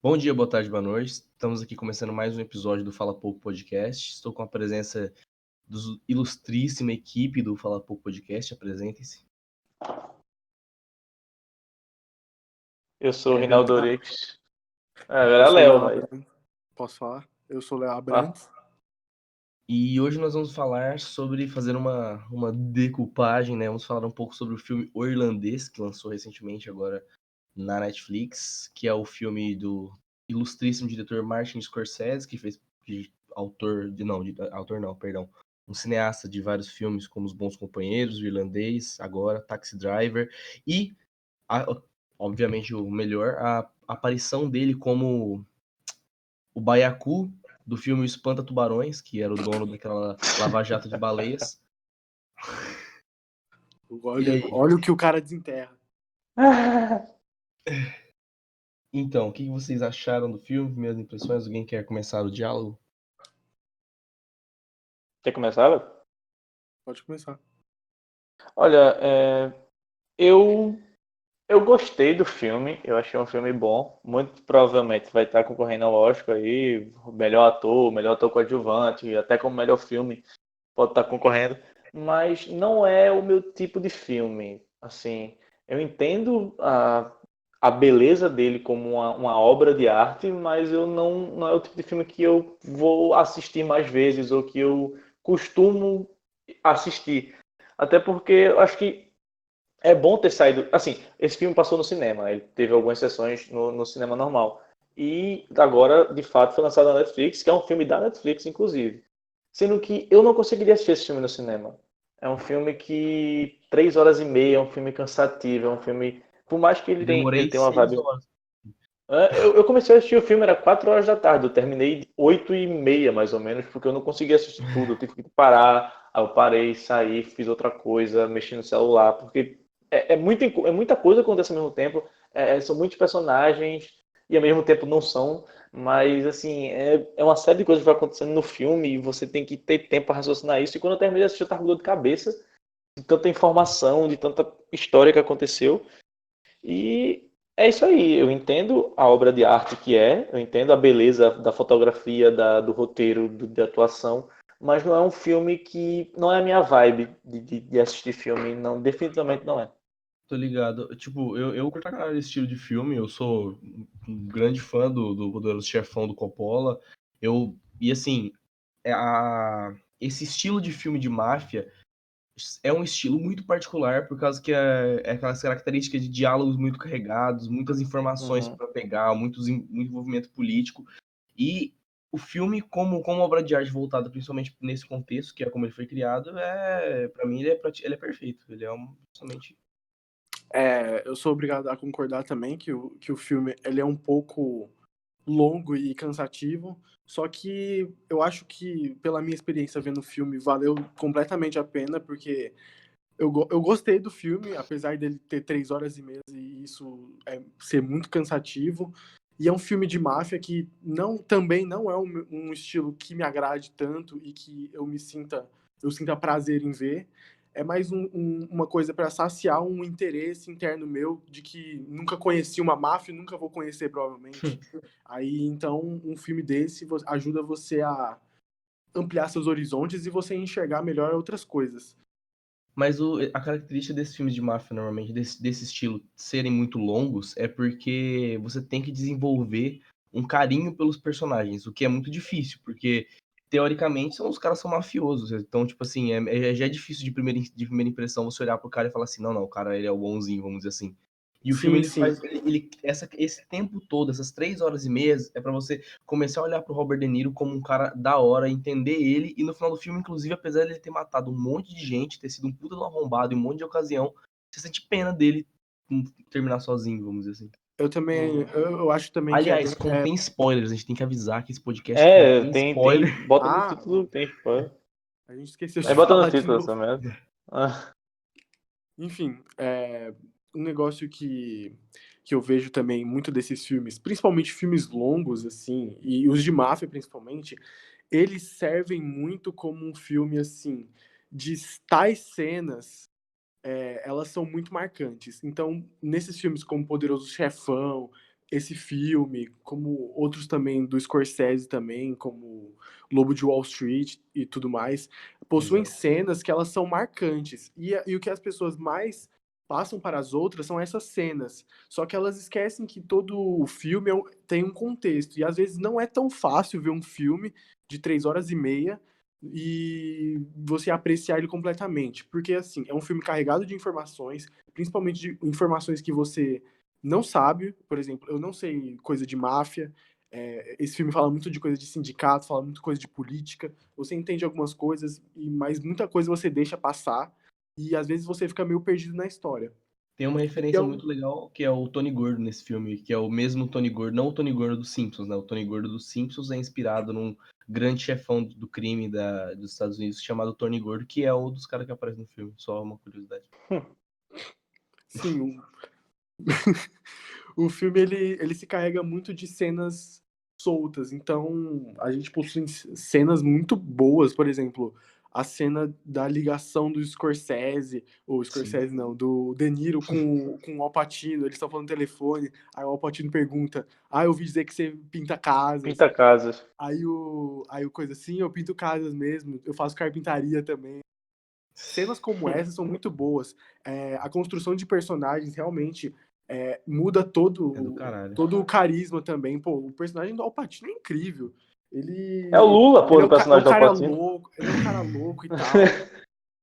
Bom dia, boa tarde, boa noite. Estamos aqui começando mais um episódio do Fala Pouco Podcast. Estou com a presença da ilustríssima equipe do Fala Pouco Podcast. Apresentem-se. Eu sou o Quer Rinaldo começar? Orix. Eu Era sou Léo, Léo mas. Abrantes. Posso falar? Eu sou Léo Abrantes. E hoje nós vamos falar sobre fazer uma decupagem, né? Vamos falar um pouco sobre o filme O Irlandês, que lançou recentemente agora na Netflix, que é o filme do ilustríssimo diretor Martin Scorsese, que fez um cineasta de vários filmes como Os Bons Companheiros, O Irlandês, agora Taxi Driver e obviamente o melhor, a aparição dele como o baiacu do filme O Espanta Tubarões, que era o dono daquela lava-jato de baleias. Olha o que o cara desenterra. Então, o que vocês acharam do filme? Primeiras impressões? Alguém quer começar o diálogo? Quer começar, Léo? Pode começar. Olha, eu gostei do filme. Eu achei um filme bom. Muito provavelmente vai estar concorrendo ao Oscar aí. Melhor ator coadjuvante, até como melhor filme pode estar concorrendo. Mas não é o meu tipo de filme. Assim, eu entendo a beleza dele como uma obra de arte, mas eu não é o tipo de filme que eu vou assistir mais vezes ou que eu costumo assistir. Até porque eu acho que é bom ter saído. Assim, esse filme passou no cinema, ele teve algumas sessões no cinema normal. E agora, de fato, foi lançado na Netflix, que é um filme da Netflix, inclusive. Sendo que eu não conseguiria assistir esse filme no cinema. É um filme que 3 horas e meia, é um filme cansativo, é um filme. Por mais que ele Demorei tenha uma 6 vibe. horas. Eu comecei a assistir o filme, era 4 horas da tarde, eu terminei 8h30, mais ou menos, porque eu não conseguia assistir tudo, eu tive que parar, aí eu parei, saí, fiz outra coisa, mexi no celular, porque é muita coisa que acontece ao mesmo tempo, são muitos personagens, e ao mesmo tempo não são, mas assim, é uma série de coisas que vai acontecendo no filme, e você tem que ter tempo para raciocinar isso, e quando eu terminei de assistir eu tava com dor de cabeça, de tanta informação, de tanta história que aconteceu, e é isso aí. Eu entendo a obra de arte que eu entendo a beleza da fotografia, do roteiro, da atuação, mas não é um filme que. Não é a minha vibe de assistir filme. Não, definitivamente não é. Tô ligado. Tipo, eu curto a cara esse estilo de filme. Eu sou um grande fã do Poderoso Chefão do Coppola. E assim, esse estilo de filme de máfia é um estilo muito particular, por causa que é aquelas características de diálogos muito carregados, muitas informações Uhum. para pegar, muito envolvimento político. E o filme, como obra de arte voltada principalmente nesse contexto, que é como ele foi criado, para mim ele é perfeito. Ele é justamente. Eu sou obrigado a concordar também que o filme ele é um pouco longo e cansativo, só que eu acho que, pela minha experiência vendo o filme, valeu completamente a pena, porque eu gostei do filme, apesar dele ter 3 horas e meia e isso ser muito cansativo. E é um filme de máfia que também não é um estilo que me agrade tanto e que eu sinta prazer em ver. É mais uma coisa para saciar um interesse interno meu de que nunca conheci uma máfia e nunca vou conhecer, provavelmente. Aí, então, um filme desse ajuda você a ampliar seus horizontes e você enxergar melhor outras coisas. Mas a característica desses filmes de máfia, normalmente, desse estilo, serem muito longos, é porque você tem que desenvolver um carinho pelos personagens, o que é muito difícil, porque, teoricamente, os caras são mafiosos. Então, tipo assim, já é difícil de primeira impressão você olhar pro cara e falar assim, não, o cara ele é o bonzinho, vamos dizer assim. E o filme, Sim, ele sim. faz, esse tempo todo, essas 3 horas e meia, é pra você começar a olhar pro Robert De Niro como um cara da hora, entender ele, e no final do filme, inclusive, apesar de ele ter matado um monte de gente, ter sido um puta do arrombado em um monte de ocasião, você sente pena dele terminar sozinho, vamos dizer assim. Eu também, eu acho também que Aliás, contém spoilers, a gente tem que avisar que esse podcast contém Tem. spoiler. Bota no título, tem spoiler. A gente esqueceu de Aí bota no falar de título novo. essa merda. Ah, Enfim, um negócio que eu vejo também muito desses filmes, principalmente filmes longos, assim, e os de máfia principalmente, eles servem muito como um filme, assim, de tais cenas, elas são muito marcantes. Então, nesses filmes como Poderoso Chefão, esse filme, como outros também do Scorsese também, como Lobo de Wall Street e tudo mais, possuem Exato. cenas que elas são marcantes. E o que as pessoas mais passam para as outras são essas cenas. Só que elas esquecem que todo o filme tem um contexto. E às vezes não é tão fácil ver um filme de 3 horas e meia e você apreciar ele completamente. Porque, assim, é um filme carregado de informações, principalmente de informações que você não sabe. Por exemplo, eu não sei coisa de máfia. Esse filme fala muito de coisa de sindicato, fala muito coisa de política. Você entende algumas coisas, mas muita coisa você deixa passar. E às vezes você fica meio perdido na história. Tem uma E referência muito legal que é o Tony Gordo nesse filme, que é o mesmo Tony Gordo, não o Tony Gordo dos Simpsons, né? O Tony Gordo dos Simpsons é inspirado num grande chefão do crime dos Estados Unidos chamado Tony Gordo, que é um dos caras que aparece no filme. Só uma curiosidade. sim, o filme ele se carrega muito de cenas soltas, então a gente possui cenas muito boas, por exemplo, a cena da ligação do Scorsese, ou Sim. Scorsese não, do De Niro com o Al Pacino, eles estão falando no telefone, aí o Al Pacino pergunta, eu ouvi dizer que você pinta casas, Pinta casas. aí o coisa assim, eu pinto casas mesmo, eu faço carpintaria também. Cenas como essas são muito boas. A construção de personagens realmente muda É do caralho. todo o carisma também. Pô, o personagem do Al Pacino é incrível. É o Lula, pô, Ele é do é um personagem do Al cara Pacino. louco, ele é um cara louco e tal.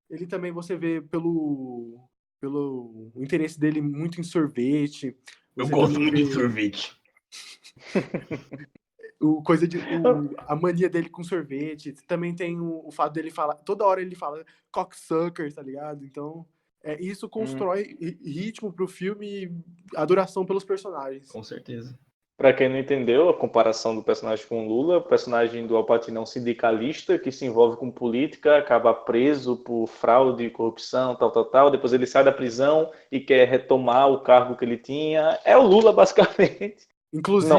Ele também, você vê pelo interesse dele muito em sorvete. Eu Você gosto também muito de vê sorvete. a mania dele com sorvete. Também tem o fato dele falar, toda hora ele fala cocksucker, tá ligado? Então, isso constrói ritmo pro filme e adoração pelos personagens. Com certeza. Pra quem não entendeu a comparação do personagem com o Lula, o personagem do Al Pacino é um sindicalista que se envolve com política, acaba preso por fraude, corrupção, tal, tal, tal. Depois ele sai da prisão e quer retomar o cargo que ele tinha. É o Lula, basicamente. Não, Inclusive,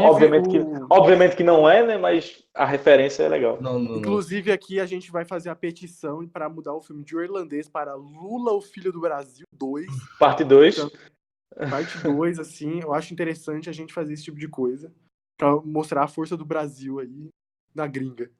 obviamente que não é, né? Mas a referência é legal. Não, não, não. inclusive aqui a gente vai fazer a petição para mudar o filme de O Irlandês para Lula, o Filho do Brasil 2. Parte 2. Então, parte 2, assim, eu acho interessante a gente fazer esse tipo de coisa para mostrar a força do Brasil aí na gringa.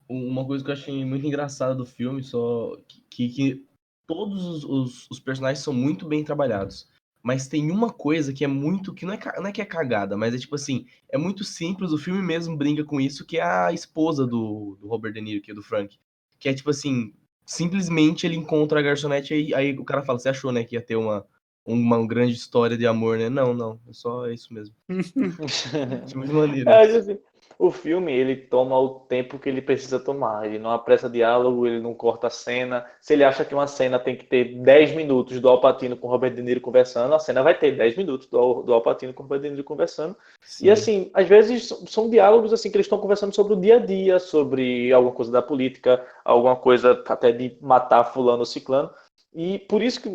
Uma coisa que eu achei muito engraçada do filme, só que todos os personagens são muito bem trabalhados. Mas tem uma coisa que é muito. Que não é que é cagada, mas é tipo assim, é muito simples, o filme mesmo brinca com isso, que é a esposa do Robert De Niro, que é do Frank. Que é tipo assim, simplesmente ele encontra a garçonete e aí o cara fala, você achou, né, que ia ter uma grande história de amor, né? Não, não, é só isso mesmo. Achei muito maneiro isso. Assim, o filme ele toma o tempo que ele precisa tomar. Ele não apressa diálogo, ele não corta a cena. Se ele acha que uma cena tem que ter 10 minutos do Al Pacino com o Robert De Niro conversando, a cena vai ter 10 minutos do Al Pacino com o Robert De Niro conversando. E Sim. assim, às vezes são diálogos assim que eles estão conversando sobre o dia a dia, sobre alguma coisa da política, alguma coisa até de matar fulano ou ciclano. E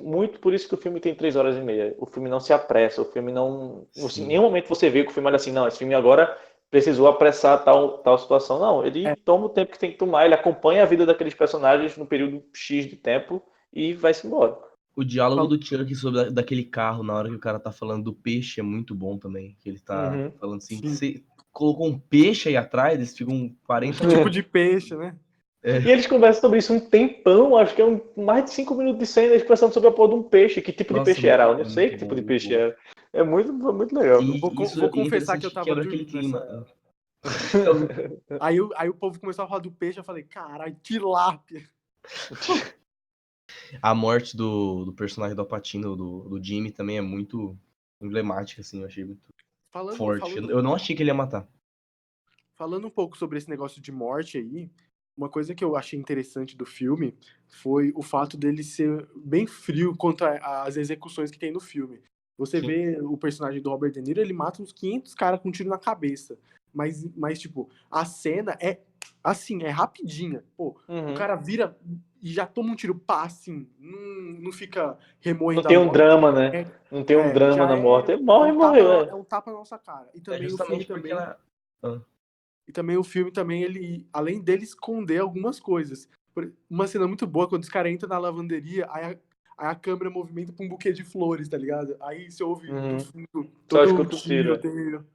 muito por isso que o filme tem 3 horas e meia. O filme não se apressa, o filme não. Em Sim. nenhum momento você vê que o filme olha assim, não, esse filme agora precisou apressar tal situação. Não, ele toma o tempo que tem que tomar, ele acompanha a vida daqueles personagens no período X de tempo e vai-se embora. O diálogo do Chuck sobre daquele carro na hora que o cara tá falando do peixe é muito bom também. Que ele tá falando assim, Sim. você colocou um peixe aí atrás, eles ficam 40 Que tipo de peixe, né? E eles conversam sobre isso um tempão, acho que é mais de 5 minutos de cena, eles conversando sobre a porra de um peixe. Que tipo de Nossa, peixe era? Eu não é sei muito que bom, tipo de muito peixe bom. era. Foi muito legal. E isso Vou é confessar que interessante eu que tava quebra aquele dormindo clima. Aí o povo começou a falar do peixe, eu falei, caralho, tilápia. A morte do personagem do Al Pacino, do Jimmy, também é muito emblemática, assim, eu achei muito forte. Eu não achei que ele ia matar. Falando um pouco sobre esse negócio de morte aí, uma coisa que eu achei interessante do filme foi o fato dele ser bem frio quanto às execuções que tem no filme. Você Sim. vê o personagem do Robert De Niro, ele mata uns 500 caras com um tiro na cabeça. Mas, tipo, a cena é, assim, é rapidinha. Pô, o cara vira e já toma um tiro, pá, assim, não fica Não remoendo a tem um morte. drama, né? Não tem um drama Já na morte. Ele é morre, um morreu. é um tapa na nossa cara. E É também o filme justamente porque também ela. Ah, e também o filme também, ele, além dele esconder algumas coisas. Uma cena muito boa, quando os caras entram na lavanderia, aí aí a câmera movimenta pra um buquê de flores, tá ligado? Aí você ouve do fundo Só todo o escuta o tiro. tiroteio.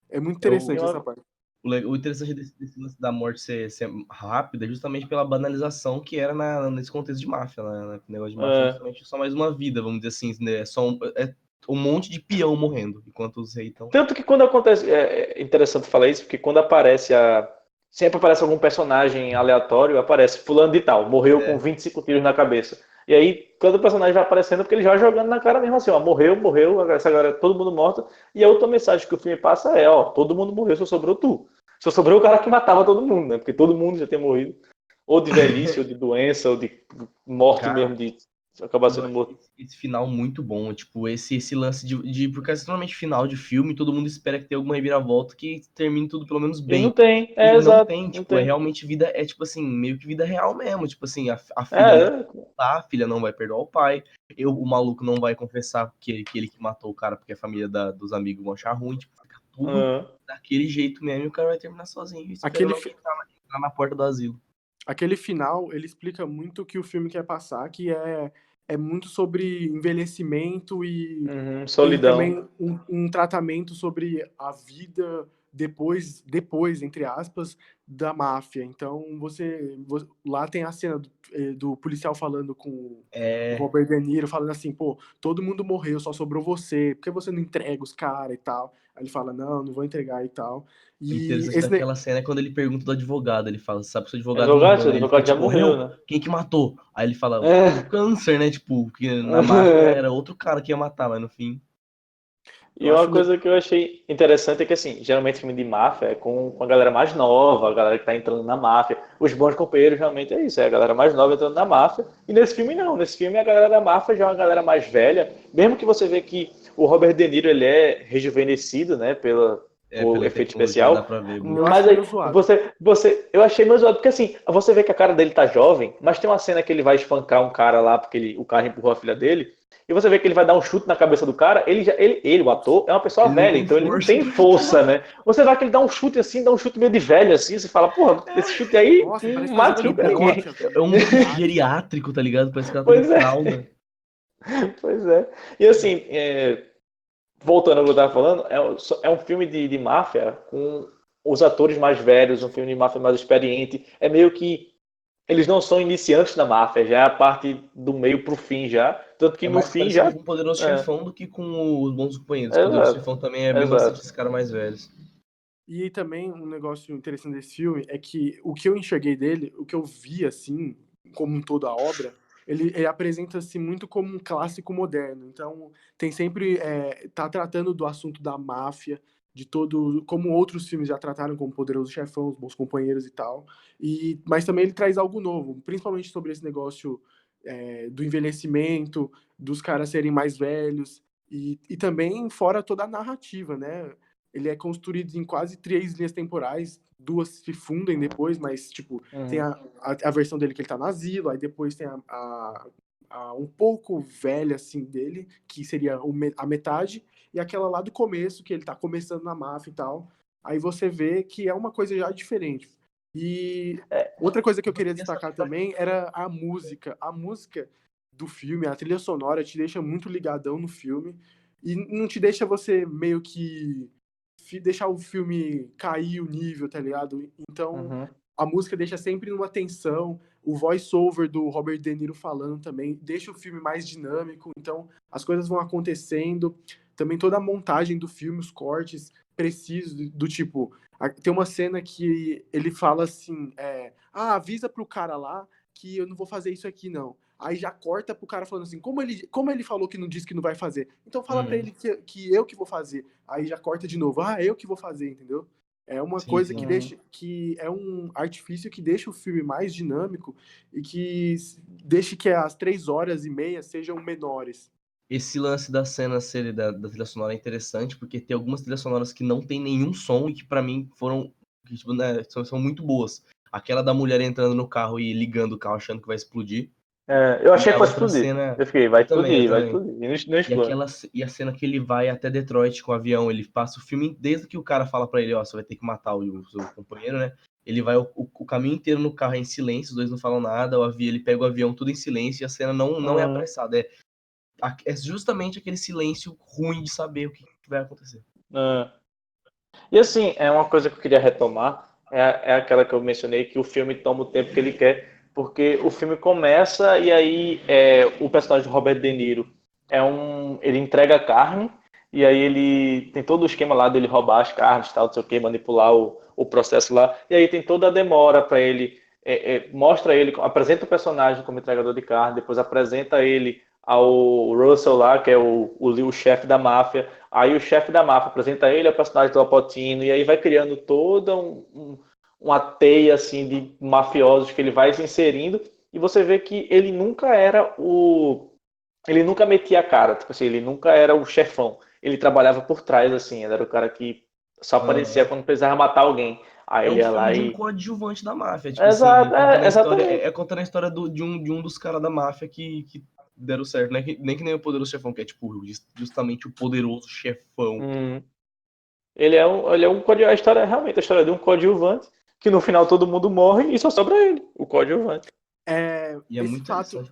É muito É interessante essa parte. o interessante desse lance da morte ser rápida é justamente pela banalização que era nesse contexto de máfia, né? O negócio de máfia é justamente só mais uma vida, vamos dizer assim, né? É um monte de peão morrendo, enquanto os reis estão... Tanto que quando acontece. É interessante falar isso, porque quando aparece sempre aparece algum personagem aleatório, aparece fulano de tal, morreu com 25 tiros na cabeça. E aí, quando o personagem vai aparecendo, porque ele já vai jogando na cara mesmo assim, ó, morreu, essa galera, todo mundo morto. E a outra mensagem que o filme passa é, ó, todo mundo morreu, só sobrou tu. Só sobrou o cara que matava todo mundo, né? Porque todo mundo já tem morrido. Ou de velhice, ou de doença, ou de morte Cara, mesmo, de acabar eu sendo acho morto. esse final muito bom, tipo, esse lance porque é extremamente final de filme, todo mundo espera que tenha alguma reviravolta que termine tudo pelo menos E não bem. tem, E não exato, tem, não tipo, é tem. realmente vida, é tipo assim, meio que vida real mesmo, tipo assim, a filha não É, a filha não vai perdoar o pai, o maluco não vai confessar que ele que matou o cara porque a família dos amigos vão achar ruim, tipo, fica tudo daquele jeito mesmo e o cara vai terminar sozinho, esperando Aquele, alguém entrar na porta do asilo. aquele final, ele explica muito o que o filme quer passar, que é muito sobre envelhecimento e tem solidão. também um tratamento sobre a vida depois, entre aspas, da máfia. Então, lá tem a cena do policial falando com o É, Robert De Niro, falando assim, pô, todo mundo morreu, só sobrou você, por que você não entrega os caras e tal? Aí ele fala, não vou entregar e tal. o E interessante daquela cena é quando ele pergunta do advogado. Ele fala, sabe que seu advogado Advogado, seu morreu, né? Ele fica advogado já tipo, morreu, morreu? né? Quem que matou? Aí ele fala, É. câncer, né? Tipo, que na máfia era outro cara que ia matar, mas no fim... E eu uma acho coisa que eu achei interessante é que, assim, geralmente filme de máfia é com a galera mais nova, a galera que tá entrando na máfia. Os bons companheiros realmente é isso, é a galera mais nova entrando na máfia. E nesse filme não, nesse filme a galera da máfia já é uma galera mais velha. Mesmo que você vê que o Robert De Niro, ele é rejuvenescido, né, por pela efeito tecnologia dá especial. pra ver eu muito. acho Mas meio aí, zoado. eu achei meio zoado, porque assim, você vê que a cara dele tá jovem, mas tem uma cena que ele vai espancar um cara lá, porque o cara empurrou a filha dele, e você vê que ele vai dar um chute na cabeça do cara, o ator, é uma pessoa Ele não velha, tem então ele não força tem pra... força, né? Você vai que ele dá um chute assim, dá um chute meio de velho assim, você fala, porra, esse chute aí Nossa, parece que tá mata jogando o cara. bocha, É velho. um chute Verdade. geriátrico, tá ligado? Parece que ela tá de Pois é, fralda. pois é. E assim, voltando ao que eu tava falando, é um filme de máfia com os atores mais velhos, um filme de máfia mais experiente. É meio que eles não são iniciantes da máfia, já é a parte do meio pro fim já. Tanto que É no mais fim parecido já. com o Poderoso É, Chefão do que com os Bons Companheiros. O Poderoso exato, Chefão também é bem bastante exato. esses caras mais velhos. E também um negócio interessante desse filme é que o que eu enxerguei dele, o que eu vi, assim, como toda a obra, ele apresenta-se muito como um clássico moderno. Então, tem sempre... tá tratando do assunto da máfia, de todo... Como outros filmes já trataram, como Poderoso Chefão, Os Bons Companheiros e tal. Mas também ele traz algo novo, principalmente sobre esse negócio do envelhecimento, dos caras serem mais velhos, e também fora toda a narrativa, né? Ele é construído em quase 3 linhas temporais, 2 se fundem depois, mas, tipo, tem Uhum. a versão dele que ele tá no asilo, aí depois tem a um pouco velha, assim, dele, que seria a metade, e aquela lá do começo, que ele tá começando na máfia e tal. Aí você vê que é uma coisa já diferente. E outra coisa que eu queria destacar também era a música. A música do filme, a trilha sonora, te deixa muito ligadão no filme, e não te deixa você meio que deixar o filme cair o nível, tá ligado? Então, Uhum. a música deixa sempre numa tensão, o voice-over do Robert De Niro falando também deixa o filme mais dinâmico, então as coisas vão acontecendo. Também toda a montagem do filme, os cortes precisos, do tipo, tem uma cena que ele fala assim, avisa pro cara lá que eu não vou fazer isso aqui, não. Aí já corta pro cara falando assim, como ele falou que não disse que não vai fazer, então fala pra ele que eu que vou fazer. Aí já corta de novo, eu que vou fazer, entendeu? É uma Sim, coisa sim. que é um artifício que deixa o filme mais dinâmico e que deixa que as 3 horas e meia sejam menores. Esse lance da cena ser da trilha sonora é interessante, porque tem algumas trilhas sonoras que não tem nenhum som e que pra mim foram, que, tipo, né, são muito boas. Aquela da mulher entrando no carro e ligando o carro achando que vai explodir. Eu E achei a que fosse outra explodir. cena. Eu fiquei, Eu também, eu vai também. explodir. E não explode. E a cena que ele vai até Detroit com o avião, ele passa o filme, desde que o cara fala pra ele, ó, você vai ter que matar o seu companheiro, né? Ele vai o caminho inteiro no carro em silêncio, os dois não falam nada, ele pega o avião tudo em silêncio e a cena não é apressada. É justamente aquele silêncio ruim de saber o que vai acontecer. E assim, é uma coisa que eu queria retomar, é aquela que eu mencionei, que o filme toma o tempo que ele quer, porque o filme começa e aí o personagem de Robert De Niro ele entrega a carne, e aí ele tem todo o esquema lá dele roubar as carnes, tal, não sei o que, manipular o processo lá, e aí tem toda a demora para ele, mostra ele, apresenta o personagem como entregador de carne, depois apresenta ele ao Russell lá, que é o chefe da máfia. Aí o chefe da máfia apresenta ele ao personagem do Al Pacino, e aí vai criando toda uma teia assim de mafiosos que ele vai se inserindo, e você vê que ele nunca era ele nunca metia a cara, tipo assim, ele nunca era o chefão. Ele trabalhava por trás, assim, ele era o cara que só aparecia quando precisava matar alguém. Aí É ele um ia filme lá de um e. coadjuvante da máfia, tipo assim, Exato, contando a história, exatamente. contando a história de um dos caras da máfia que deram certo, né? Nem que nem o Poderoso Chefão, que é tipo justamente o poderoso chefão. A história, realmente, a história de um coadjuvante, que no final todo mundo morre e só sobra ele, o coadjuvante. E é muito interessante.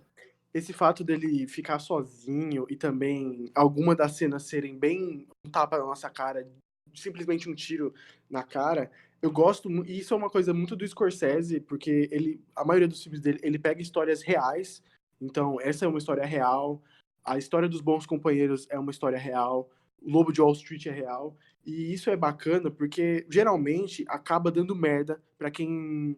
Esse fato dele ficar sozinho e também alguma das cenas serem bem um tapa na nossa cara, simplesmente um tiro na cara, eu gosto, e isso é uma coisa muito do Scorsese, porque a maioria dos filmes dele, ele pega histórias reais, então essa é uma história real, a história dos Bons Companheiros é uma história real, o Lobo de Wall Street é real, e isso é bacana porque geralmente acaba dando merda pra quem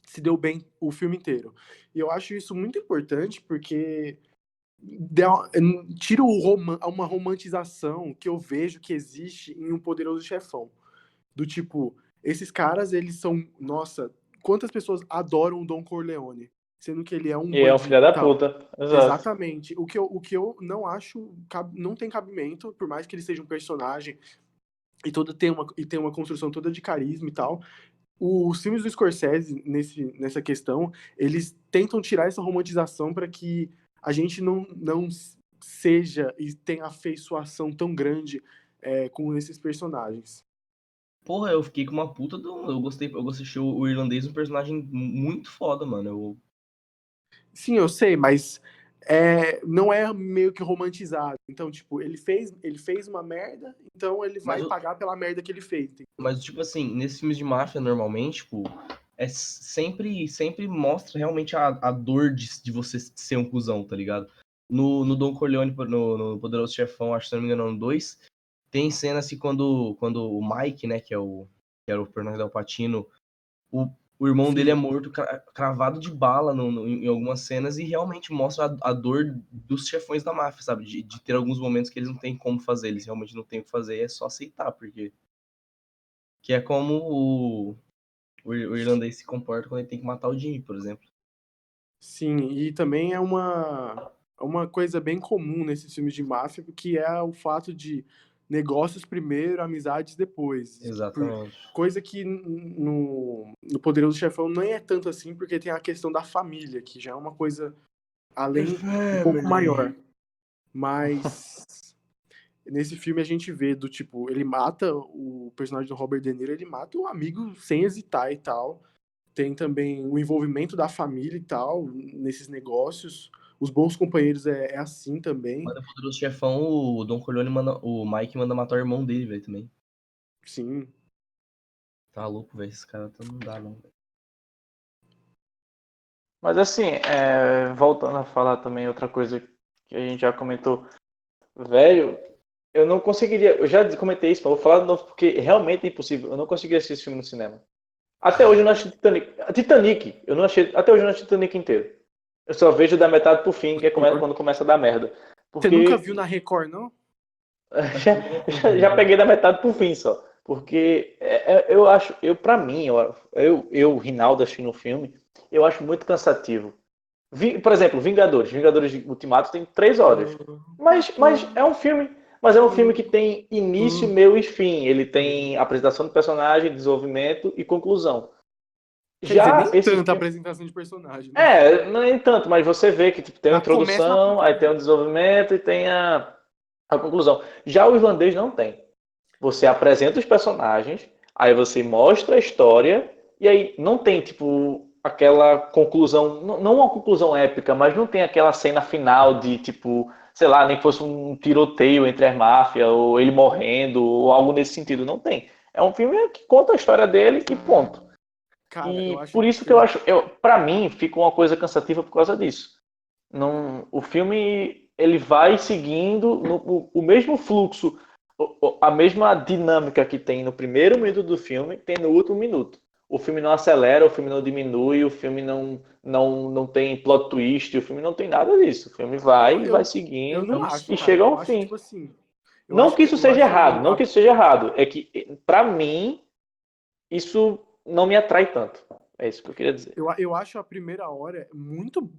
se deu bem o filme inteiro. E eu acho isso muito importante porque tira uma romantização que eu vejo que existe em Um Poderoso Chefão. Do tipo, esses caras, eles são, nossa, quantas pessoas adoram o Don Corleone, sendo que ele é um E é um filho bandido e da tal. puta, exato. Exatamente. O que eu não acho, não tem cabimento, por mais que ele seja um personagem tem uma construção toda de carisma e tal, os filmes do Scorsese, nessa questão, eles tentam tirar essa romantização para que a gente não seja e tenha afeiçoação tão grande com esses personagens. Porra, eu fiquei com uma puta do. Eu gostei de achar o irlandês um personagem muito foda, mano. Sim, eu sei, mas não é meio que romantizado. Então, tipo, ele fez uma merda, então ele vai Mas, pagar pela merda que ele fez. Entendeu? mas tipo assim, nesses filmes de máfia, normalmente, tipo, sempre mostra realmente a dor de você ser um cuzão, tá ligado? No Don Corleone, no Poderoso Chefão, acho que se não me engano, no 2, tem cena assim quando o Mike, né, que era o personagem do Al Pacino, o irmão dele é Sim. morto cravado de bala em algumas cenas e realmente mostra a dor dos chefões da máfia, sabe? De ter alguns momentos que eles não têm como fazer, eles realmente não têm o que fazer, é só aceitar, porque que é como o irlandês se comporta quando ele tem que matar o Jimmy, por exemplo. Sim, e também é uma coisa bem comum nesses filmes de máfia, que é o fato de negócios primeiro, amizades depois. Exatamente. Coisa que no Poderoso Chefão nem é tanto assim, porque tem a questão da família, que já é uma coisa além um pouco maior. Mas nesse filme a gente vê do tipo, ele mata o personagem do Robert De Niro, ele mata o amigo sem hesitar e tal. Tem também o envolvimento da família e tal, nesses negócios. Os Bons Companheiros é assim também. Mas no Poderoso Chefão, o Don Corleone o Mike manda matar o irmão dele, velho, também. Sim. Tá louco, velho, esse cara não dá, não, velho. Mas assim, voltando a falar também outra coisa que a gente já comentou, velho, eu não conseguiria, eu já comentei isso, mas vou falar de novo porque realmente é impossível, eu não conseguiria assistir esse filme no cinema. Até hoje eu não achei Titanic, eu não achei, até hoje eu não achei Titanic inteiro. Eu só vejo da metade pro fim, que é quando começa a dar merda. Você nunca Porque viu na Record, não? já peguei da metade pro fim só. Porque eu acho, pra mim, Rinaldo, assistindo o filme, eu acho muito cansativo. Por exemplo, Vingadores Ultimato tem 3 horas. Mas é um filme que tem início, meio e fim. Ele tem apresentação do personagem, desenvolvimento e conclusão. Quer dizer, nem esse tanta filme... apresentação de personagem, né? Nem tanto, mas você vê que tipo, tem a Já começa introdução, na aí tem o desenvolvimento e tem a conclusão. Já o irlandês não tem. Você apresenta os personagens, aí você mostra a história, e aí não tem, tipo, aquela conclusão, não uma conclusão épica, mas não tem aquela cena final de, tipo, sei lá, nem que fosse um tiroteio entre as máfias, ou ele morrendo, ou algo nesse sentido. Não tem. É um filme que conta a história dele e ponto. Cara, eu E acho por isso que que eu acho, para mim, fica uma coisa cansativa por causa disso. Não, o filme ele vai seguindo o mesmo fluxo, a mesma dinâmica que tem no primeiro minuto do filme, tem no último minuto. O filme não acelera, o filme não diminui, o filme não tem plot twist, o filme não tem nada disso. O filme eu, vai eu, eu seguindo não acho, e cara. chega Eu ao acho, fim. tipo assim, Não que isso eu seja acho errado, não que isso seja errado. É que, pra mim, isso não me atrai tanto. É isso que eu queria dizer. eu acho a primeira hora muito.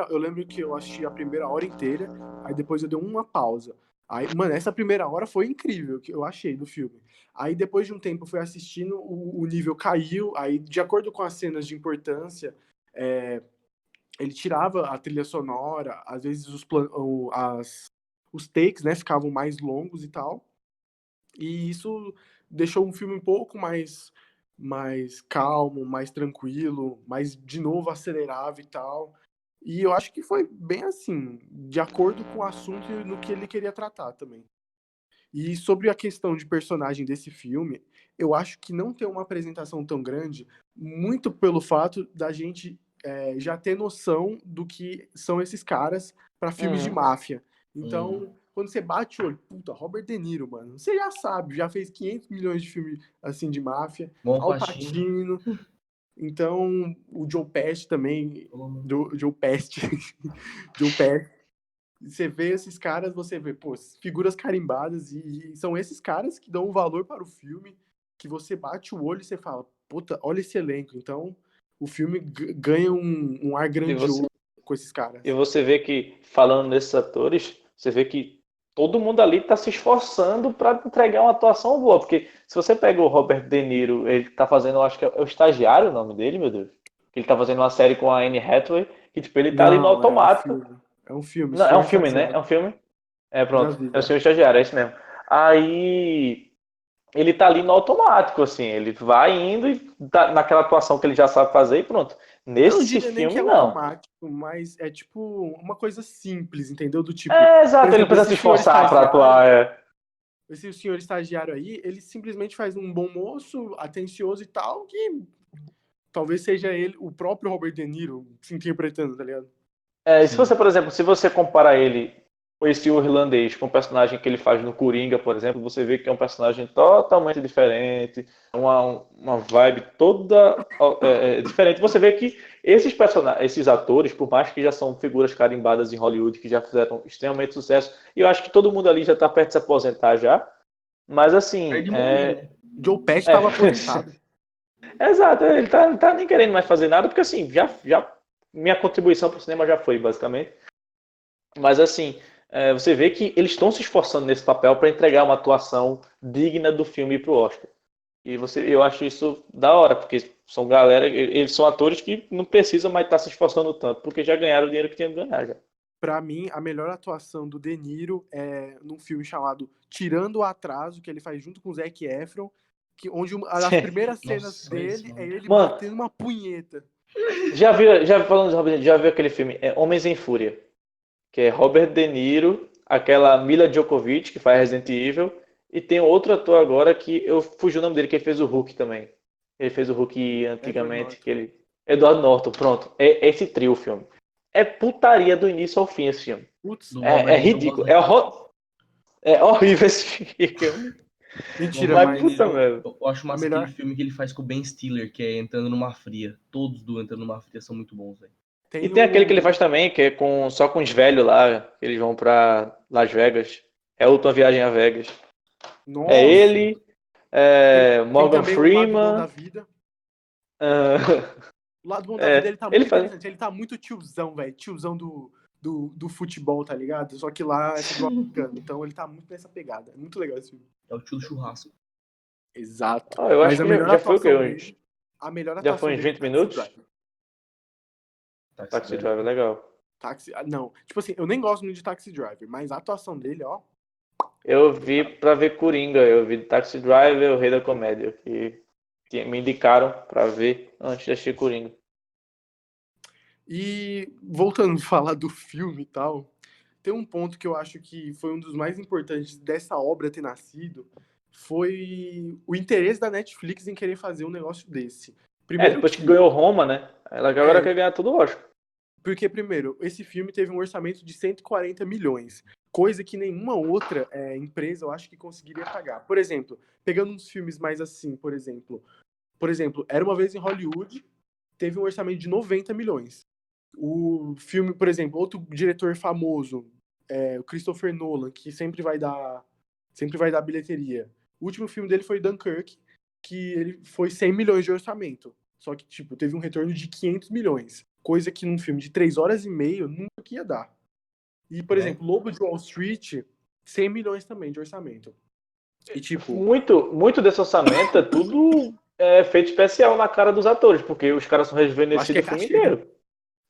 Eu lembro que eu assisti a primeira hora inteira, aí depois eu dei uma pausa. Aí, mano, essa primeira hora foi incrível, que eu achei do filme. Aí depois de um tempo eu fui assistindo, o nível caiu, aí de acordo com as cenas de importância, é, ele tirava a trilha sonora, às vezes os takes, né, ficavam mais longos e tal. E isso deixou um filme um pouco mais calmo, mais tranquilo, mais de novo acelerava e tal. E eu acho que foi bem assim, de acordo com o assunto e no que ele queria tratar também. E sobre a questão de personagem desse filme, eu acho que não tem uma apresentação tão grande, muito pelo fato da gente já ter noção do que são esses caras para filmes de Uhum. máfia. Uhum. Então, quando você bate o olho, puta, Robert De Niro, mano, você já sabe, já fez 500 milhões de filmes assim de máfia, Bom Al Pacino. Pacino, então o Joe Pesci também, Joe Pesci, Joe Pesci. Você vê esses caras, você vê, pô, figuras carimbadas e são esses caras que dão um valor para o filme, que você bate o olho e você fala, puta, olha esse elenco. Então, o filme ganha um ar E você, grandioso com esses e caras. você vê que, falando nesses atores, você vê que todo mundo ali está se esforçando para entregar uma atuação boa. Porque se você pega o Robert De Niro, ele está fazendo, eu acho que é o Estagiário o nome dele, meu Deus. Ele está fazendo uma série com a Anne Hathaway, que tipo, ele está ali no Não, é um automático. filme. É um filme, Não, é um Senhor filme, né? É Estagiário. um filme? É, Já pronto. vi, É o já. Senhor Estagiário, é isso mesmo. Aí ele tá ali no automático, assim, ele vai indo e naquela atuação que ele já sabe fazer e pronto. Eu não Nesse diria nem que filme, é não. automático, mas é tipo uma coisa simples, entendeu? Do tipo, É, por exato, ele não exemplo, precisa se esforçar pra atuar. esse senhor estagiário aí, ele simplesmente faz um bom moço, atencioso e tal, que talvez seja ele, o próprio Robert De Niro, se interpretando, tá ligado? É, e se Sim. você, por exemplo, se você comparar ele, esse irlandês, com o personagem que ele faz no Coringa, por exemplo, você vê que é um personagem totalmente diferente, uma vibe toda diferente. Você vê que esses personagens, esses atores, por mais que já são figuras carimbadas em Hollywood, que já fizeram extremamente sucesso, e eu acho que todo mundo ali já está perto de se aposentar já, mas assim, Perde morrer, né? Joe Pesci é, estava aposentado. exato, ele não tá nem querendo mais fazer nada, porque assim, já minha contribuição para o cinema já foi, basicamente. Mas assim, você vê que eles estão se esforçando nesse papel para entregar uma atuação digna do filme para o Oscar. E eu acho isso da hora, porque são galera, eles são atores que não precisam mais estar se esforçando tanto, porque já ganharam o dinheiro que tinham que ganhar já. Pra mim, a melhor atuação do De Niro é num filme chamado Tirando o Atraso, que ele faz junto com o Zac Efron, onde uma das primeiras cenas Nossa, olha esse dele é nome. ele Mano, batendo uma punheta. falando de Robert, já viu aquele filme Homens em Fúria, que é Robert De Niro, aquela Mila Djokovic que faz Resident Evil, e tem outro ator agora que eu fugi o nome dele, que fez o Hulk também. Ele fez o Hulk Edward antigamente, Norton. que ele Eduardo Norton, pronto. É esse trio o filme. É putaria do início ao fim esse filme. Putz, Do É Robert De Niro eu ridículo. gosto daquele. É horrível esse filme. Do mentira, Robert Mas De puta Niro, merda. eu acho a massa aquele melhor. filme que ele faz com o Ben Stiller, que é Entrando numa Fria. Todos do Entrando numa Fria são muito bons, velho. E Tem tem aquele que ele o. faz também, que é só com os velhos lá, que eles vão pra Las Vegas. É a última viagem a Vegas. É Nossa! ele, Tem Morgan também o Lado Bom da Freeman. Vida. ah, O Lado Bom da Vida, ele tá ele muito faz. interessante. Ele tá muito tiozão, velho. Tiozão do futebol, tá ligado? Só que lá é futebol americano. Então ele tá muito nessa pegada. É muito legal esse filme. É o tio do churrasco. Exato. Eu Mas acho a que já, melhor já foi o quê? atuação dele. a melhor Já atuação foi em dele é 20 Taxi minutos? Driver. Taxi Driver é legal. Não, tipo assim, eu nem gosto muito de Taxi Driver, mas a atuação dele, ó. Eu vi pra ver Coringa, eu vi Taxi Driver, o Rei da Comédia, que me indicaram pra ver antes de assistir Coringa. E voltando a falar do filme e tal, tem um ponto que eu acho que foi um dos mais importantes dessa obra ter nascido, foi o interesse da Netflix em querer fazer um negócio desse. Primeiro Depois que que, ganhou Roma, né? Ela agora quer ganhar tudo o Oscar. porque primeiro, esse filme teve um orçamento de 140 milhões, coisa que nenhuma outra empresa eu acho que conseguiria pagar. Por exemplo, pegando uns filmes mais assim, por exemplo, Era Uma Vez em Hollywood, teve um orçamento de 90 milhões. O filme, por exemplo, outro diretor famoso, o Christopher Nolan, que sempre vai dar bilheteria. O último filme dele foi Dunkirk, que ele foi 100 milhões de orçamento. Só que, tipo, teve um retorno de 500 milhões. Coisa que num filme de 3 horas e meia nunca ia dar. E, por exemplo, Lobo de Wall Street, 100 milhões também de orçamento. E, tipo... Muito desse orçamento é tudo efeito especial na cara dos atores, porque os caras são rejuvenescidos o filme inteiro.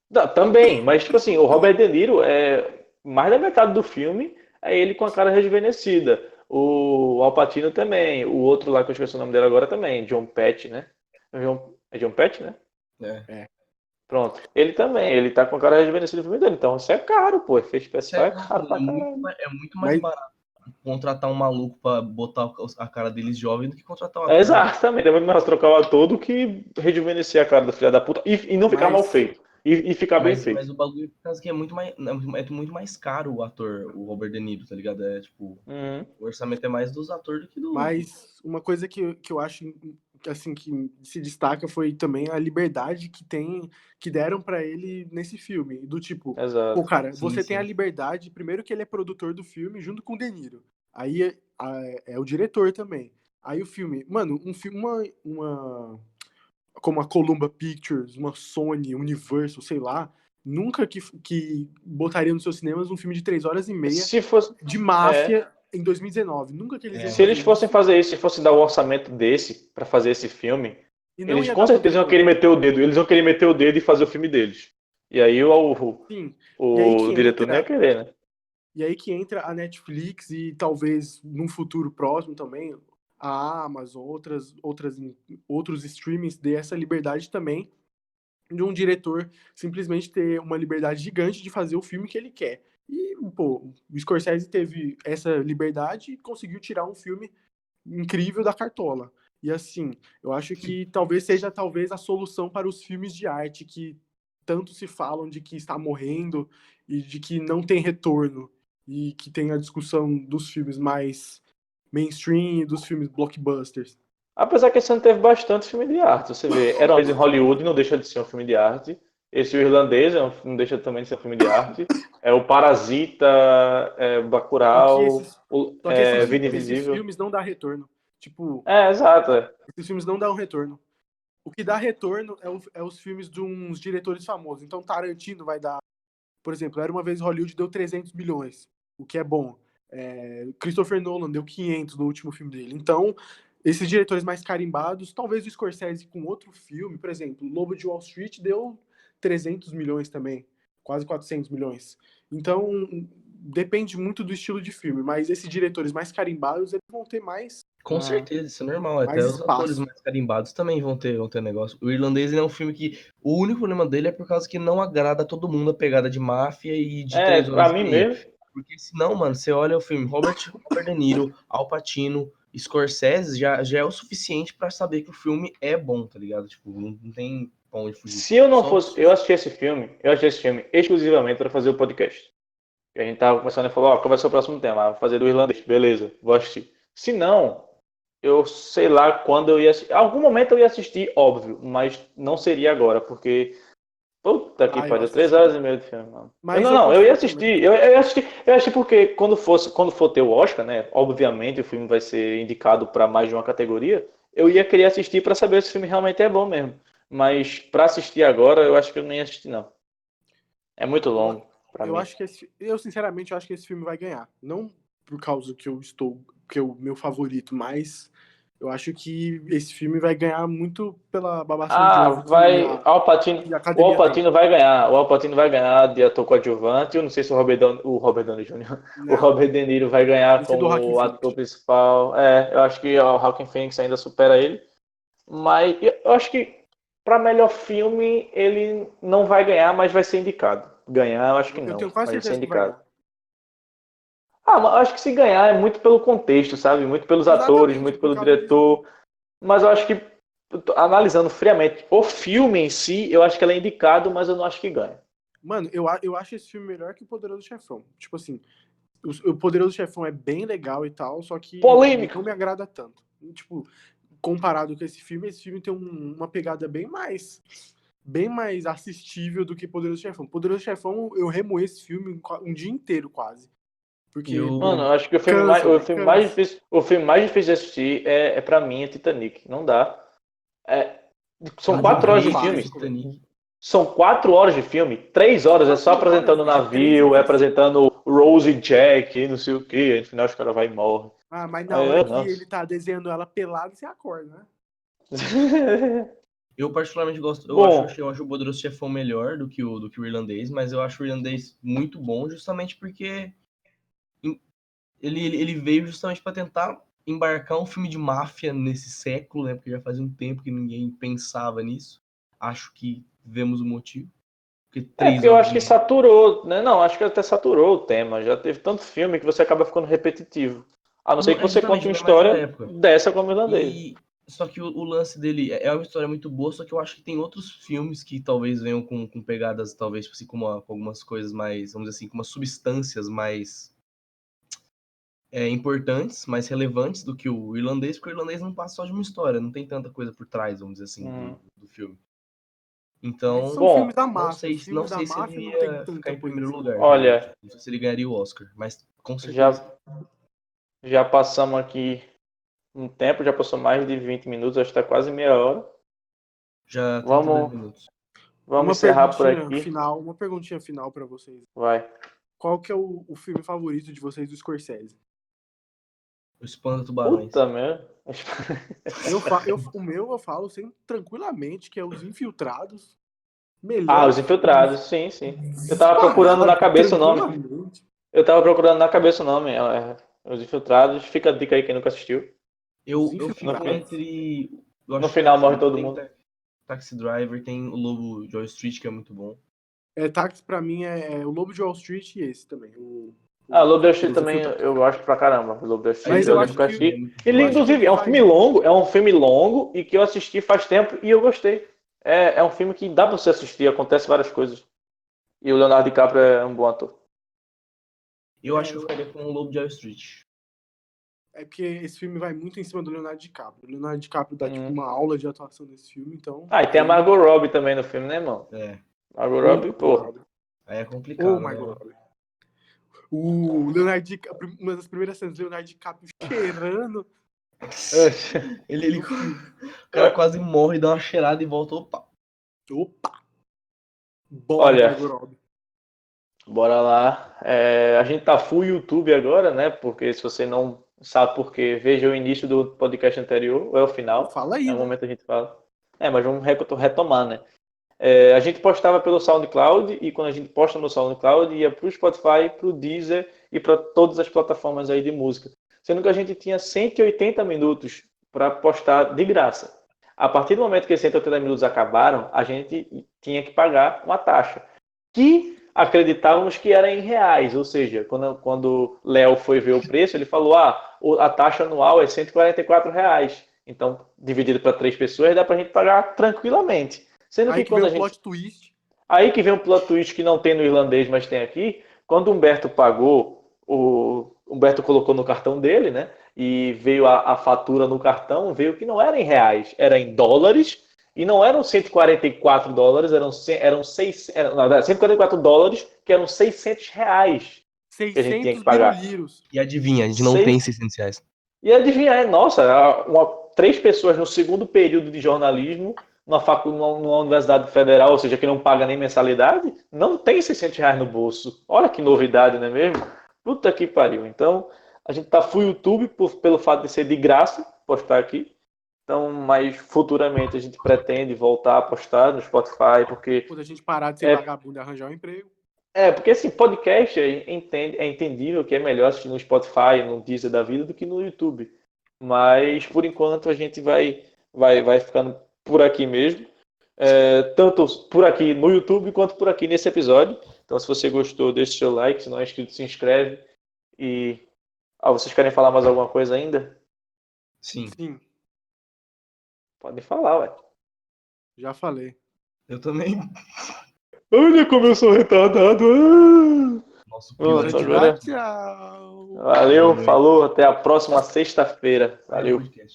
Não, também, mas tipo assim, o Robert De Niro mais da metade do filme é ele com a cara rejuvenescida. O Al Pacino também, o outro lá que eu esqueci o nome dele agora também, John Petty, né? É John Petty, né? Pronto. Ele também, ele tá com a cara rejuvenescida no filme dele, então isso é caro, pô, efeito especial é caro pra caralho. É muito mais barato contratar um maluco pra botar a cara deles jovem do que contratar um ator. Exatamente, é muito mais trocar o ator do que rejuvenescer a cara do filho da puta e não ficar mal feito. E ficar bem feito. Mas o bagulho, por causa que é muito mais caro o ator, o Robert De Niro, tá ligado? O orçamento é mais dos atores do que do... Mas uma coisa que eu acho assim, que se destaca foi também a liberdade que deram pra ele nesse filme. Do tipo, Exato. pô, cara, Sim, você sim. tem a liberdade, primeiro que ele é produtor do filme junto com o De Niro. Aí é o diretor também. Aí o filme, mano, um filme, como a Columbia Pictures, uma Sony, Universal, sei lá, nunca que botaria nos seus cinemas um filme de 3 horas e meia Se fosse, de máfia em 2019. Nunca que eles iam se eles fossem isso. fazer isso, se fossem dar o orçamento desse pra fazer esse filme, E não eles ia com dar pra certeza todo iam querer mundo. meter o dedo. Eles iam querer meter o dedo e fazer o filme deles. E aí Sim. E aí o que diretor não ia querer, né? E aí que entra a Netflix e talvez num futuro próximo também a Amazon, outros streamings dê essa liberdade também de um diretor simplesmente ter uma liberdade gigante de fazer o filme que ele quer. E, pô, o Scorsese teve essa liberdade e conseguiu tirar um filme incrível da cartola. E assim, eu acho que talvez seja a solução para os filmes de arte que tanto se falam de que está morrendo e de que não tem retorno e que tem a discussão dos filmes mais mainstream e dos filmes blockbusters. Apesar que esse ano teve bastante filme de arte. Você vê, Era uma Vez em Hollywood não deixa de ser um filme de arte. Esse O Irlandês não deixa também de ser um filme de arte. O Parasita, Só que Bacurau, Vida esses Invisível. filmes não dá retorno. Tipo, Exato. esses filmes não dão retorno. O que dá retorno é os filmes de uns diretores famosos. Então, Tarantino vai dar. Por exemplo, Era Uma Vez em Hollywood deu 300 milhões, o que é bom. Christopher Nolan deu 500 no último filme dele. Então, esses diretores mais carimbados, talvez o Scorsese com outro filme, por exemplo, Lobo de Wall Street deu 300 milhões também, quase 400 milhões. Então, depende muito do estilo de filme, mas esses diretores mais carimbados, eles vão ter mais... Com certeza, isso é normal. Até os espaço. atores mais carimbados também vão ter negócio. O Irlandês é um filme que o único problema dele é por causa que não agrada a todo mundo a pegada de máfia e de 3 Pra horas mim e meia. mesmo. Porque senão, mano, você olha o filme Robert De Niro, Al Pacino, Scorsese, já é o suficiente pra saber que o filme é bom, tá ligado? Tipo, não tem pra onde fugir. Se eu não fosse, eu assisti esse filme exclusivamente para fazer o podcast. E a gente tava começando a falar, qual vai ser o próximo tema? Vou fazer do Irlandês, beleza, vou assistir. Se não, eu sei lá quando eu ia assistir. Algum momento eu ia assistir, óbvio, mas não seria agora, porque puta que pariu, 3 horas e meia de filme, mano. Mas Eu ia assistir. Eu ia assistir porque quando for ter o Oscar, né? Obviamente o filme vai ser indicado para mais de uma categoria. Eu ia querer assistir para saber se o filme realmente é bom mesmo. Mas para assistir agora, eu acho que eu nem ia assistir, não. É muito longo para mim. Eu sinceramente acho que esse filme vai ganhar. Não por causa que o meu favorito, mas Eu acho que esse filme vai ganhar muito pela babação de ovo vai. que Al Pacino, a o academia Al tem. Pacino vai ganhar. O Al Pacino vai ganhar de ator coadjuvante. Eu não sei se o Robert Downey Jr., o Não, Robert De Niro vai ganhar vai ser do Joaquin como ator Phoenix. principal. Eu acho que o Joaquin Phoenix ainda supera ele. Mas eu acho que para melhor filme ele não vai ganhar, mas vai ser indicado. Ganhar, eu acho que Eu não, tenho quase mas vai ser certeza que vai indicado. ganhar. Mas eu acho que se ganhar é muito pelo contexto, sabe? Muito pelos atores, Exatamente, muito por pelo causa disso diretor. mesmo. Mas eu acho que, analisando friamente, o filme em si, eu acho que ele é indicado, mas eu não acho que ganha. Mano, eu acho esse filme melhor que o Poderoso Chefão. Tipo assim, o Poderoso Chefão é bem legal e tal, só que Polêmica! não me agrada tanto. Tipo, comparado com esse filme tem uma pegada bem mais assistível do que Poderoso Chefão. Poderoso Chefão, eu remoei esse filme um dia inteiro quase. Porque Mano, Eu, eu acho que cansa, velho, cansa. o filme mais difícil de assistir pra mim é Titanic. Não dá. É, são eu Mano, 4 é horas um de odiei filme. esse clássico, velho. Titanic. São 4 horas de filme. 3 horas é só 4 horas, apresentando o velho. É 3 navio, é horas. apresentando Rose e Jack, não sei o que. Aí no final os caras vai e morre. Ah, mas na Aí, hora que nossa. ele tá desenhando ela pelada, você acorda, né? Eu particularmente gosto, Bom, eu acho o Poderoso Chefão melhor do que o irlandês, mas eu acho o irlandês muito bom justamente porque ele veio justamente para tentar embarcar um filme de máfia nesse século, né? Porque já fazia um tempo que ninguém pensava nisso. Acho que vemos o motivo. Porque três porque eu horas acho que de... saturou, né? Não, acho que até saturou o tema. Já teve tanto filme que você acaba ficando repetitivo. A não ser Não, que é você conte justamente, uma não é mais a história época. dessa como irlandês. E só que o lance dele é uma história muito boa, só que eu acho que tem outros filmes que talvez venham com pegadas, talvez, tipo assim, com algumas coisas mais, vamos dizer assim, com umas substâncias mais importantes, mais relevantes do que o irlandês, porque o irlandês não passa só de uma história, não tem tanta coisa por trás, vamos dizer assim, Hum. do filme. Mas Então, são filmes Bom, da não máfia. sei, Os não filmes da sei se ele máfia não tem ia ficar tanta em primeiro poesia. lugar, tá ligado? olha, Tipo, não sei se ele ganharia o Oscar, mas com já, certeza já passamos aqui um tempo, já passou mais de 20 minutos, acho que está quase meia hora. já 32 Vamos, minutos. vamos encerrar por aqui. Uma perguntinha final pra vocês. Vai. Qual que é o filme favorito de vocês do Scorsese? O Espanta Tubarões. Puta merda. O meu eu falo sem tranquilamente que é Os Infiltrados. Os Melhor filme Infiltrados, sim, sim. Eu tava procurando na disparado, cabeça o nome. tranquilamente. Os Infiltrados. Fica a dica aí quem nunca assistiu. Os Eu No, fico fi- Infiltrados. entre. Eu no acho que final morre todo tem mundo. Taxi Driver, tem o Lobo Joy Street, que é muito bom. Táxi pra mim é o Lobo de Wall Street e esse também. Lobo da Street Os também Infiltrados. eu gosto pra caramba. Lobo da Street Mas eu eu lembro acho que eu que Também é assisti. muito Ele, bom. inclusive, ele vai. é um filme longo e que eu assisti faz tempo e eu gostei. É um filme que dá pra você assistir, acontece várias coisas. E o Leonardo DiCaprio é um bom ator. Eu acho que eu ficaria com o Lobo de Wall Street. É porque esse filme vai muito em cima do Leonardo DiCaprio. O Leonardo DiCaprio dá tipo Hum. uma aula de atuação nesse filme, então. E tem a Margot Robbie também no filme, né, irmão? É. Margot Robbie, pô. Aí é complicado, né? Margot Robbie. O Leonardo DiCaprio, uma das primeiras cenas do Leonardo DiCaprio cheirando. O cara quase morre, dá uma cheirada e volta. Opa! Bora, Olha, Margot Robbie. bora lá. A gente tá full YouTube agora, né? Porque se você não sabe por quê, veja o início do podcast anterior, ou é o final. Fala aí, É o né? momento que a gente fala. Mas vamos retomar, né? A gente postava pelo SoundCloud e quando a gente posta no SoundCloud ia para o Spotify, para o Deezer e para todas as plataformas aí de música. Sendo que a gente tinha 180 minutos para postar de graça. A partir do momento que esses 180 minutos acabaram, a gente tinha que pagar uma taxa. Que acreditávamos que era em reais, ou seja, quando Léo foi ver o preço, ele falou, a taxa anual é R$ 144. Então, dividido para 3 pessoas, dá para a gente pagar tranquilamente. Sendo Aí que que vem quando o plot twist. Aí que vem um plot twist que não tem no irlandês, mas tem aqui. Quando o Humberto pagou, o Humberto colocou no cartão dele, né? E veio a fatura no cartão, veio que não era em reais, era em dólares. E não eram US$ 144, eram 144 dólares, que eram R$ 600 que a gente tinha que 600 pagar. biroliros. E adivinha, a gente não tem 600 reais. E adivinha, nossa, 3 pessoas no segundo período de jornalismo numa universidade federal, ou seja, que não paga nem mensalidade, não tem R$ 600 no bolso. Olha que novidade, não é mesmo? Puta que pariu. Então, a gente tá full YouTube pelo fato de ser de graça, postar aqui. Então, mas futuramente a gente pretende voltar a postar no Spotify, porque Quando a gente parar de ser É- vagabundo e arranjar um emprego. porque assim, podcast é entendível que é melhor assistir no Spotify, no Deezer da vida do que no YouTube. Mas por enquanto a gente vai ficando por aqui mesmo. Tanto por aqui no YouTube quanto por aqui nesse episódio. Então, se você gostou, deixe seu like. Se não é inscrito, se inscreve. E vocês querem falar mais alguma coisa ainda? Sim, Sim, Podem falar, ué. já falei. eu também. Olha como eu sou retardado. Nosso pior Pronto, idiota. agora. Tchau. Valeu, Boa noite. falou. Até a próxima sexta-feira. Sai do Valeu. podcast.